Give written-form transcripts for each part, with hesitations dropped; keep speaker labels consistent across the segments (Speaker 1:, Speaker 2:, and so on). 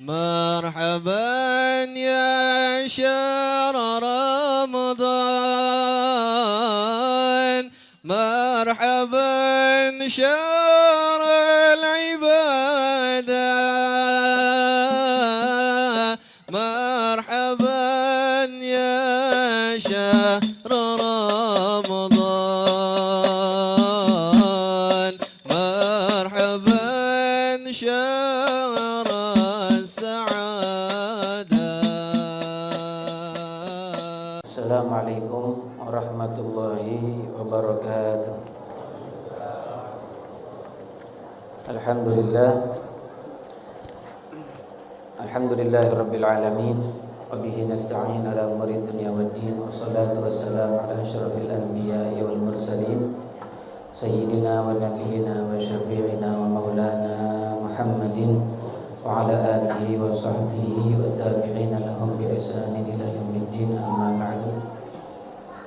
Speaker 1: مرحبا يا شهر رمضان، مرحبا شهر العبادة، مرحبا يا شهر رمضان، مرحبا شهر السعادة.
Speaker 2: السلام عليكم ورحمة الله وبركاته. Alhamdulillah Rabbil Alamin, wabihi nasta'in ala umuri dunya waddin, wassalatu wassalamu ala asyrafil anbiya'i wal mursalin, sayyidina wa nabiyyina wa syafi'ina wa maulana Muhammadin wa ala alihi wa sahbihi wa tabi'ina lahum bi ihsanin ila yaumiddin, amma ba'du.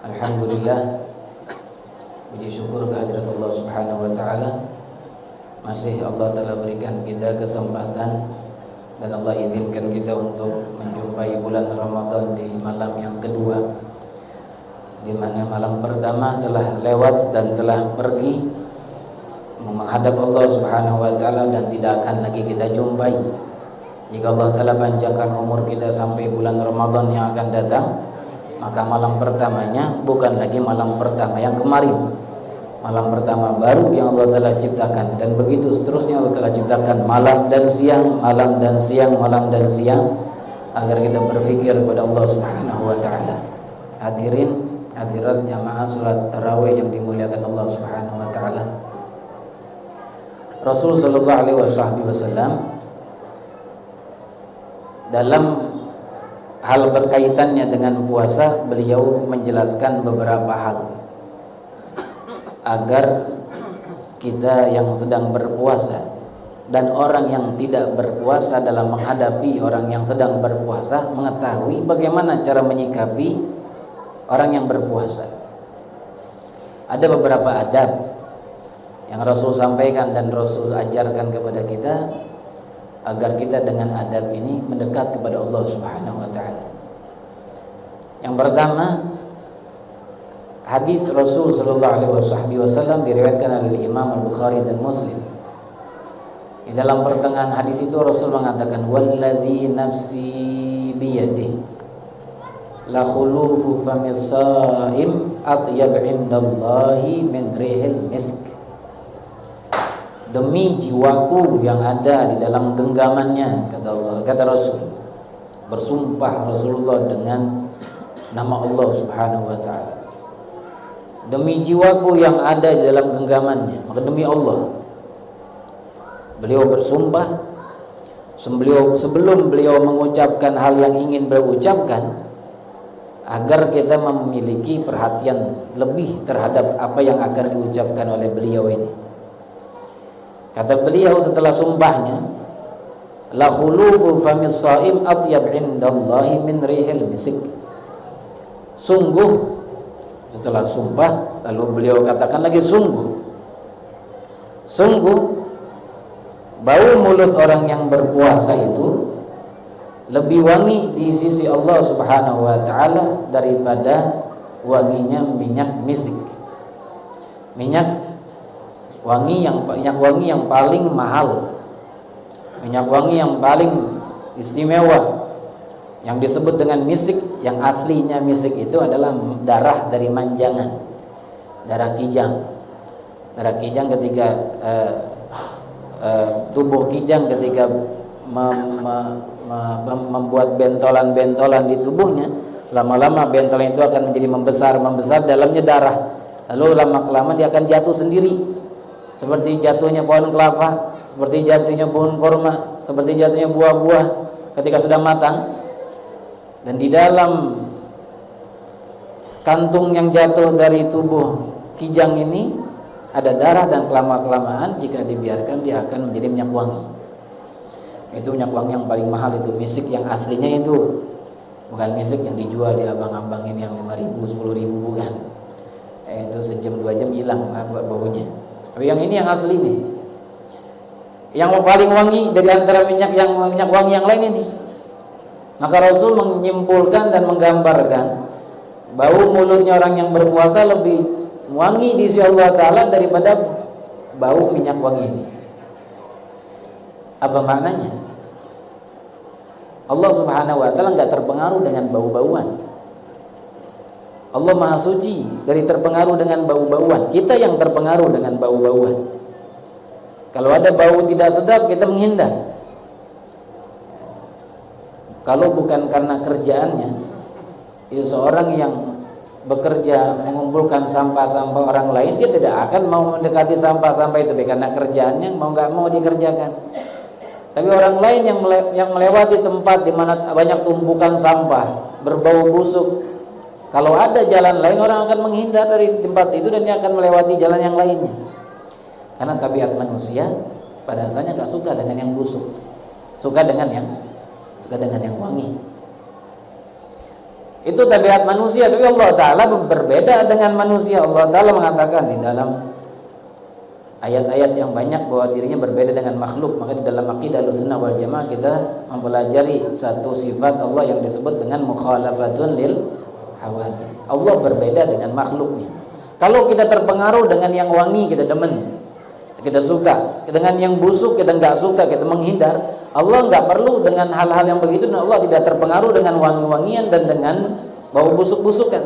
Speaker 2: Alhamdulillah, puji syukur kehadirat Allah Subhanahu wa taala, masih Allah telah berikan kita kesempatan dan Allah izinkan kita untuk menjumpai bulan Ramadan di malam yang kedua, di mana malam pertama telah lewat dan telah pergi menghadap Allah Subhanahu wa taala dan tidak akan lagi kita jumpai. Jika Allah telah panjangkan umur kita sampai bulan Ramadan yang akan datang, maka malam pertamanya bukan lagi malam pertama yang kemarin. Malam pertama baru yang Allah telah ciptakan, dan begitu seterusnya Allah telah ciptakan malam dan siang, malam dan siang, malam dan siang, agar kita berfikir kepada Allah Subhanahu wa taala. Hadirin hadirat jamaah salat tarawih yang dimuliakan Allah Subhanahu wa taala. Rasul sallallahu alaihi wasallam dalam hal berkaitannya dengan puasa, beliau menjelaskan beberapa hal agar kita yang sedang berpuasa dan orang yang tidak berpuasa dalam menghadapi orang yang sedang berpuasa mengetahui bagaimana cara menyikapi orang yang berpuasa. Ada beberapa adab yang Rasul sampaikan dan Rasul ajarkan kepada kita agar kita dengan adab ini mendekat kepada Allah Subhanahu wa taala. Yang pertama, hadis Rasul sallallahu alaihi wasallam diriwayatkan oleh Imam Al-Bukhari dan Muslim. Di dalam pertengahan hadis itu Rasul mengatakan, "Walladzi nafsi biyadihi la khulufu famis shaim atyab indallahi min rihil misk." Demi jiwaku yang ada di dalam genggamannya, kata Allah, kata Rasul. Bersumpah Rasulullah dengan nama Allah Subhanahu wa taala. Demi jiwaku yang ada di dalam genggamannya, maka demi Allah beliau bersumpah. Sebelum beliau mengucapkan hal yang ingin beliau ucapkan, agar kita memiliki perhatian lebih terhadap apa yang akan diucapkan oleh beliau ini. Kata beliau setelah sumpahnya, la khulufu famis shaim atyab indallahi min rihil misik. Sungguh, setelah sumpah lalu beliau katakan lagi, sungguh bau mulut orang yang berpuasa itu lebih wangi di sisi Allah Subhanahu wa taala daripada wanginya minyak misik. Minyak wangi yang paling mahal, minyak wangi yang paling istimewa yang disebut dengan misik, yang aslinya misik itu adalah darah dari manjangan, darah kijang. Darah kijang ketika tubuh kijang ketika membuat bentolan-bentolan di tubuhnya, lama-lama bentolan itu akan menjadi membesar, dalamnya darah. Lalu lama-kelamaan dia akan jatuh sendiri, seperti jatuhnya pohon kelapa, seperti jatuhnya pohon korma, seperti jatuhnya buah-buah ketika sudah matang. Dan di dalam kantung yang jatuh dari tubuh kijang ini ada darah, dan kelama-kelamaan jika dibiarkan dia akan menjadi minyak wangi. Itu minyak wangi yang paling mahal, itu misik yang aslinya itu, bukan misik yang dijual di abang-abang ini yang 5.000, 10.000, bukan. Itu sejam 2 jam hilang baunya. Tapi yang ini yang asli nih. yang paling wangi dari antara minyak wangi yang lain ini. Maka Rasul menyimpulkan dan menggambarkan bau mulutnya orang yang berpuasa lebih wangi di sisi Allah Ta'ala daripada bau minyak wangi ini. Apa maknanya? Allah Subhanahu wa Ta'ala nggak terpengaruh dengan bau-bauan. Allah Maha Suci dari terpengaruh dengan bau-bauan. Kita yang terpengaruh dengan bau-bauan. Kalau ada bau tidak sedap, kita menghindar. Kalau bukan karena kerjaannya, itu seorang yang bekerja mengumpulkan sampah-sampah orang lain, dia tidak akan mau mendekati sampah-sampah itu karena kerjaannya mau nggak mau dikerjakan. Tapi orang lain yang melewati tempat di mana banyak tumpukan sampah berbau busuk, kalau ada jalan lain, orang akan menghindar dari tempat itu dan dia akan melewati jalan yang lainnya. Karena tabiat manusia pada asalnya nggak suka dengan yang busuk, suka dengan yang wangi. Itu tabiat manusia. Tapi Allah Ta'ala berbeda dengan manusia. Allah Ta'ala mengatakan di dalam ayat-ayat yang banyak bahwa dirinya berbeda dengan makhluk. Maka di dalam akidah Ahlussunnah wal Jamaah kita mempelajari satu sifat Allah yang disebut dengan mukhalafatun lil hawadits. Allah berbeda dengan makhluknya. Kalau kita terpengaruh dengan yang wangi, kita demen, kita suka. Dengan yang busuk kita nggak suka, kita menghindar. Allah nggak perlu dengan hal-hal yang begitu, dan Allah tidak terpengaruh dengan wangi-wangian dan dengan bau busuk-busukan.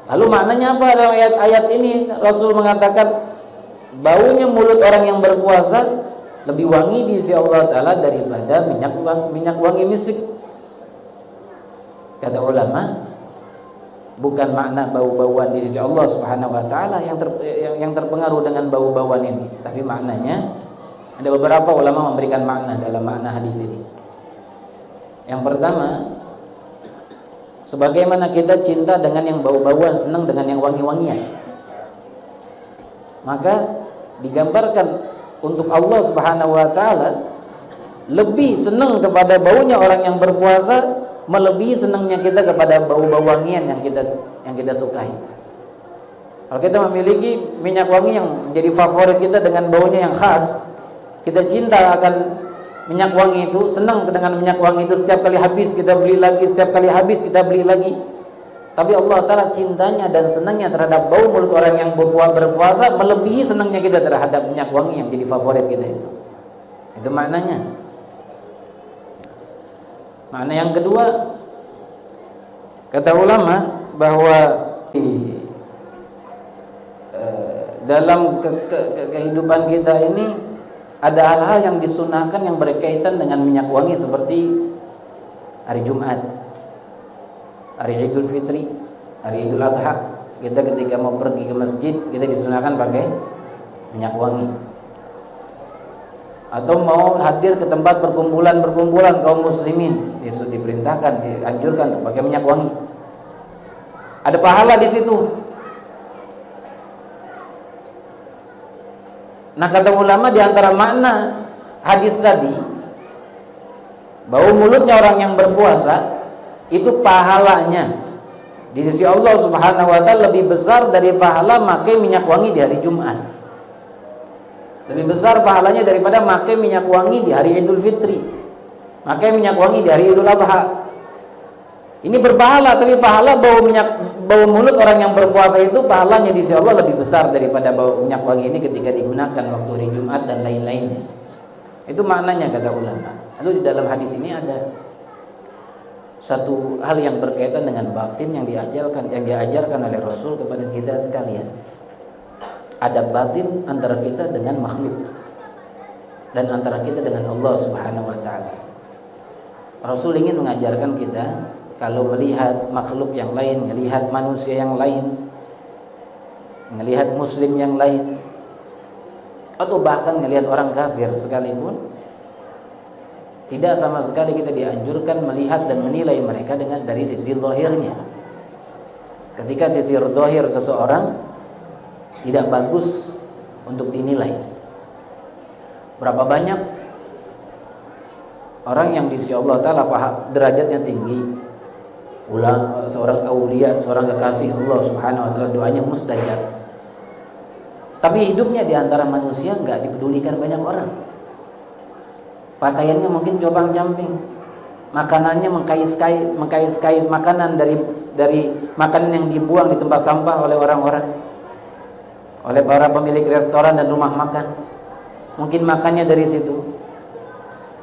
Speaker 2: Lalu maknanya apa dalam ayat-ayat ini? Rasul mengatakan baunya mulut orang yang berpuasa lebih wangi di sisi Allah Ta'ala daripada minyak wangi misik. Kata ulama, bukan makna bau-bauan di sisi Allah Subhanahu wa Ta'ala yang terpengaruh dengan bau-bauan ini, tapi maknanya ada beberapa ulama memberikan makna dalam makna hadis ini. Yang pertama, sebagaimana kita cinta dengan yang bau-bauan, senang dengan yang wangi-wangian, maka digambarkan untuk Allah Subhanahu wa Ta'ala lebih senang kepada baunya orang yang berpuasa melebihi senangnya kita kepada bau-bau wangian yang kita sukai. Kalau kita memiliki minyak wangi yang menjadi favorit kita dengan baunya yang khas, kita cinta akan minyak wangi itu, senang dengan minyak wangi itu, setiap kali habis kita beli lagi, setiap kali habis kita beli lagi. Tapi Allah Ta'ala cintanya dan senangnya terhadap bau mulut orang yang berpuasa melebihi senangnya kita terhadap minyak wangi yang jadi favorit kita itu. Itu maknanya. Makna yang kedua, kata ulama bahwa dalam kehidupan kita ini ada hal-hal yang disunahkan yang berkaitan dengan minyak wangi, seperti hari Jumat, hari Idul Fitri, hari Idul Adha. Kita ketika mau pergi ke masjid, kita disunahkan pakai minyak wangi. Atau mau hadir ke tempat perkumpulan kaum muslimin, itu diperintahkan, dianjurkan untuk pakai minyak wangi. Ada pahala di situ. Nah, kata ulama di antara makna hadis tadi, bau mulutnya orang yang berpuasa itu pahalanya di sisi Allah Subhanahu wa Ta'ala lebih besar dari pahala pakai minyak wangi di hari Jumat. Lebih besar pahalanya daripada pakai minyak wangi di hari Idul Fitri, pakai minyak wangi di hari Idul Adha. Ini berpahala, tapi pahala bau mulut orang yang berpuasa itu pahalanya di sisi Allah lebih besar daripada bau minyak wangi ini ketika digunakan waktu hari Jumat dan lain-lainnya. Itu maknanya kata ulama. Lalu di dalam hadis ini ada satu hal yang berkaitan dengan batin yang diajarkan oleh Rasul kepada kita sekalian. Ada batin antara kita dengan makhluk dan antara kita dengan Allah Subhanahu wa Ta'ala. Rasul ingin mengajarkan kita, kalau melihat makhluk yang lain, melihat manusia yang lain, melihat muslim yang lain, atau bahkan melihat orang kafir sekalipun, tidak sama sekali kita dianjurkan melihat dan menilai mereka dari sisi zahirnya. Ketika sisi zahir seseorang tidak bagus untuk dinilai. Berapa banyak orang yang di sisi Allah Ta'ala derajatnya tinggi, seorang aulia, seorang kekasih Allah Subhanahu wa Ta'ala, doanya mustajab, tapi hidupnya di antara manusia nggak dipedulikan banyak orang. Pakaiannya mungkin compang-camping, makanannya mengkais-kais makanan dari makanan yang dibuang di tempat sampah oleh orang-orang, oleh para pemilik restoran dan rumah makan. Mungkin makannya dari situ.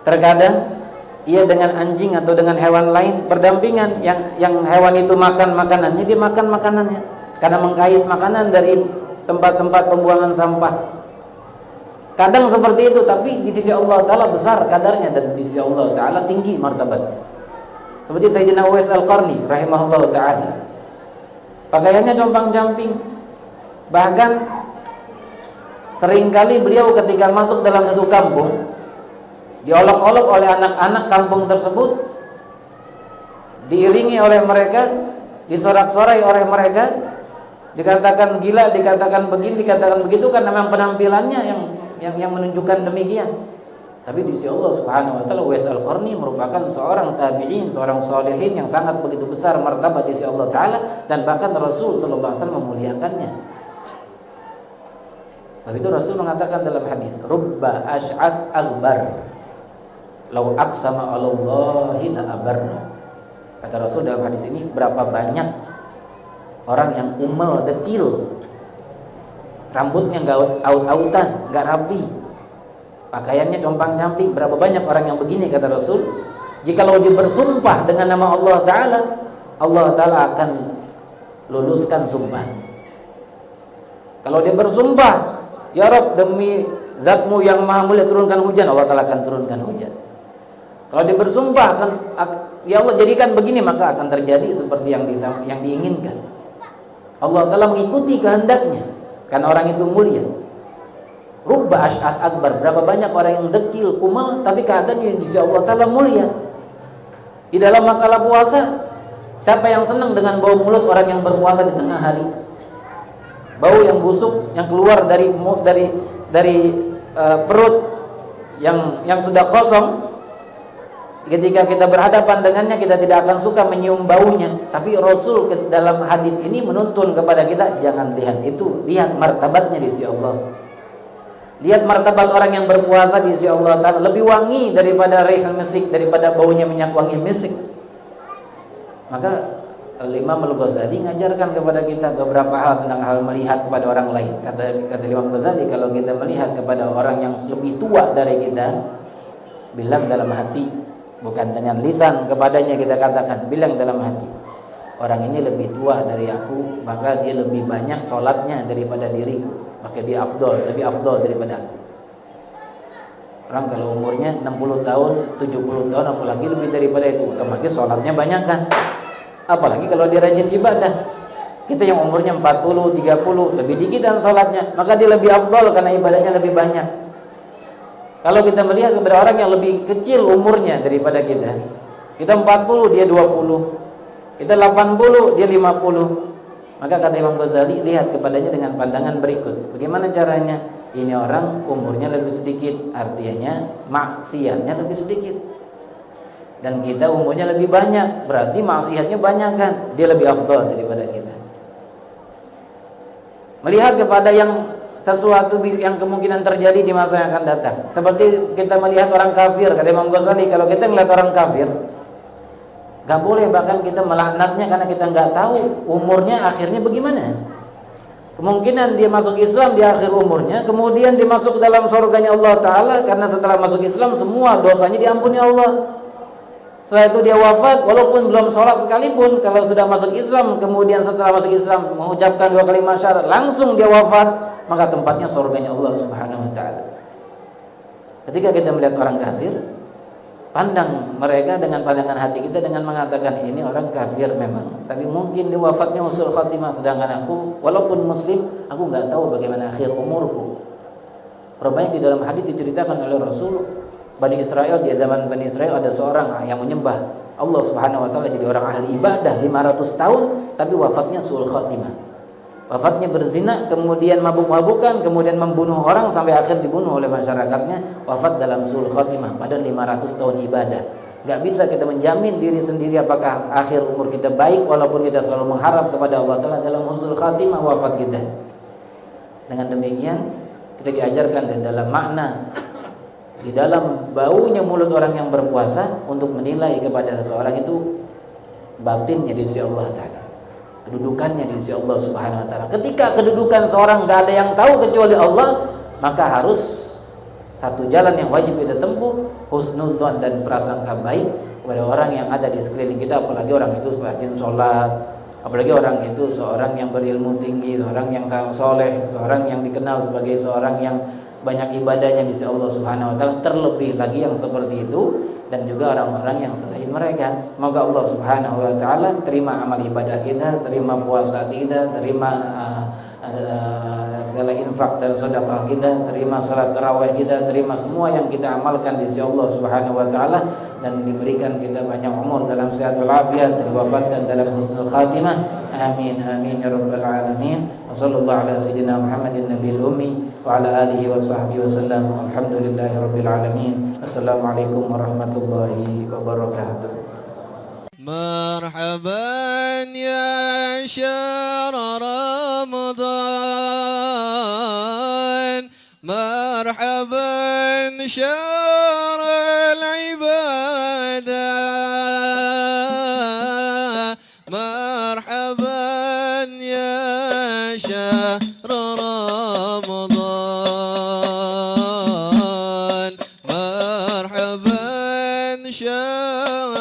Speaker 2: Terkadang ia dengan anjing atau dengan hewan lain berdampingan, yang hewan itu makan makanannya, dia makan makanannya karena mengkais makanan dari tempat-tempat pembuangan sampah. Kadang seperti itu, tapi di sisi Allah Ta'ala besar kadarnya dan di sisi Allah Ta'ala tinggi martabatnya. Seperti Sayyidina Uwais Al-Qarni rahimahullah Ta'ala, pakaiannya compang-camping, bahkan seringkali beliau ketika masuk dalam satu kampung diolok-olok oleh anak-anak kampung tersebut, diiringi oleh mereka, disorak-sorai oleh mereka, dikatakan gila, dikatakan begini, dikatakan begitu, karena memang penampilannya yang menunjukkan demikian. Tapi di sisi Allah Subhanahu wa taala, Uwais Al-Qarni merupakan seorang tabi'in, seorang salihin yang sangat begitu besar martabat di sisi Allah Ta'ala, dan bahkan Rasul sallallahu alaihi wasallam memuliakannya. Sebab itu Rasul mengatakan dalam hadis, rubba ash'ath akbar lau aqsama 'alallahi la abarra. Kata Rasul dalam hadis ini, berapa banyak orang yang kumel, dekil, rambutnya enggak aut-autan, enggak rapi, pakaiannya compang-camping, berapa banyak orang yang begini, kata Rasul, jikalau dia bersumpah dengan nama Allah Ta'ala, Allah Ta'ala akan luluskan sumpah. Kalau dia bersumpah, ya Rabb, demi zatmu yang maha mulia turunkan hujan, Allah Ta'ala akan turunkan hujan. Kalau dia bersumpah, ya Allah jadikan begini, maka akan terjadi seperti yang diinginkan. Allah Ta'ala mengikuti kehendaknya, karena orang itu mulia. Rubba ash'ath akbar, berapa banyak orang yang dekil, kumal, tapi keadaannya di sisi Allah Ta'ala mulia. Di dalam masalah puasa, siapa yang senang dengan bau mulut orang yang berpuasa di tengah hari? Bau yang busuk yang keluar dari perut yang sudah kosong. Ketika kita berhadapan dengannya, kita tidak akan suka menyium baunya. Tapi Rasul dalam hadis ini menuntun kepada kita, jangan lihat itu, lihat martabatnya di sisi Allah. Lihat martabat orang yang berpuasa di sisi Allah Ta'ala, lebih wangi daripada rihal misik, daripada baunya minyak wangi misik. Maka Imam Al-Ghazali mengajarkan kepada kita beberapa hal tentang hal melihat kepada orang lain. Kata Imam Ghazali, kalau kita melihat kepada orang yang lebih tua dari kita, bilang dalam hati, bukan dengan lisan kepadanya kita katakan, bilang dalam hati, orang ini lebih tua dari aku, maka dia lebih banyak sholatnya daripada diriku, maka dia lebih afdol daripada aku. Orang kalau umurnya 60 tahun, 70 tahun, apalagi lebih daripada itu, otomatis sholatnya banyak kan. Apalagi kalau dia rajin ibadah. Kita yang umurnya 40, 30, lebih dikit dan sholatnya, maka dia lebih afdol karena ibadahnya lebih banyak. Kalau kita melihat kepada orang yang lebih kecil umurnya daripada kita 40, dia 20, kita 80, dia 50, maka kata Imam Ghazali, lihat kepadanya dengan pandangan berikut. Bagaimana caranya? Ini orang umurnya lebih sedikit, artinya maksiatnya lebih sedikit, dan kita umurnya lebih banyak, berarti maksiatnya banyak kan, dia lebih afdal daripada kita. Melihat kepada sesuatu yang kemungkinan terjadi di masa yang akan datang. Seperti kita melihat orang kafir, kata Imam Ghazali, kalau kita melihat orang kafir, gak boleh bahkan kita melaknatnya karena kita gak tahu umurnya akhirnya bagaimana. Kemungkinan dia masuk Islam di akhir umurnya, kemudian dia masuk dalam surganya Allah Ta'ala, karena setelah masuk Islam semua dosanya diampuni Allah. Setelah itu dia wafat, walaupun belum sholat sekalipun, kalau sudah masuk Islam, kemudian setelah masuk Islam mengucapkan 2 kalimat syahadat, langsung dia wafat, maka tempatnya surganya Allah Subhanahu wa Ta'ala. Ketika kita melihat orang kafir, pandang mereka dengan pandangan hati kita dengan mengatakan, ini orang kafir memang, tapi mungkin dia wafatnya husnul khatimah, sedangkan aku walaupun muslim, aku nggak tahu bagaimana akhir umurku. Rupanya di dalam hadis diceritakan oleh Rasul, Bani Israel, di zaman Bani Israel ada seorang yang menyembah Allah Subhanahu wa Ta'ala, jadi orang ahli ibadah 500 tahun, tapi wafatnya su'ul khatimah. Wafatnya berzina, kemudian mabuk-mabukan, kemudian membunuh orang sampai akhir dibunuh oleh masyarakatnya, wafat dalam su'ul khatimah pada 500 tahun ibadah. Gak bisa kita menjamin diri sendiri apakah akhir umur kita baik, walaupun kita selalu mengharap kepada Allah Ta'ala dalam husnul khatimah wafat kita. Dengan demikian kita diajarkan di dalam makna, di dalam baunya mulut orang yang berpuasa untuk menilai kepada seseorang itu batinnya di sisi Allah Ta'ala, kedudukannya di sisi Allah Subhanahu Wa Ta'ala. Ketika kedudukan seorang gak ada yang tahu kecuali Allah, maka harus satu jalan yang wajib kita tempuh, husnudzon dan prasangka baik kepada orang yang ada di sekeliling kita, apalagi orang itu rajin sholat, apalagi orang itu seorang yang berilmu tinggi, seorang yang sangat soleh, seorang yang dikenal sebagai seorang yang banyak ibadahnya di sisi Allah Subhanahu Wa Ta'ala, terlebih lagi yang seperti itu, dan juga orang-orang yang selain mereka. Semoga Allah Subhanahu Wa Ta'ala terima amal ibadah kita, terima puasa kita, terima segala infak dan sedekah kita, terima salat tarawih kita, terima semua yang kita amalkan di sisi Allah Subhanahu Wa Ta'ala, dan diberikan kita banyak umur dalam sehat walafiat, dan diwafatkan dalam husnul khatimah. Amin amin ya rabbal alamin. Wassallallahu ala sayyidina Muhammadin nabiyil ummi wa ala alihi wa sahbihi wasallam. Alhamdulillahi rabbil alamin. Assalamualaikum warahmatullahi wabarakatuh.
Speaker 1: مرحبا يا شهر رمضان مرحبا شهر العبادة مرحبا يا شهر رمضان مرحبا شهر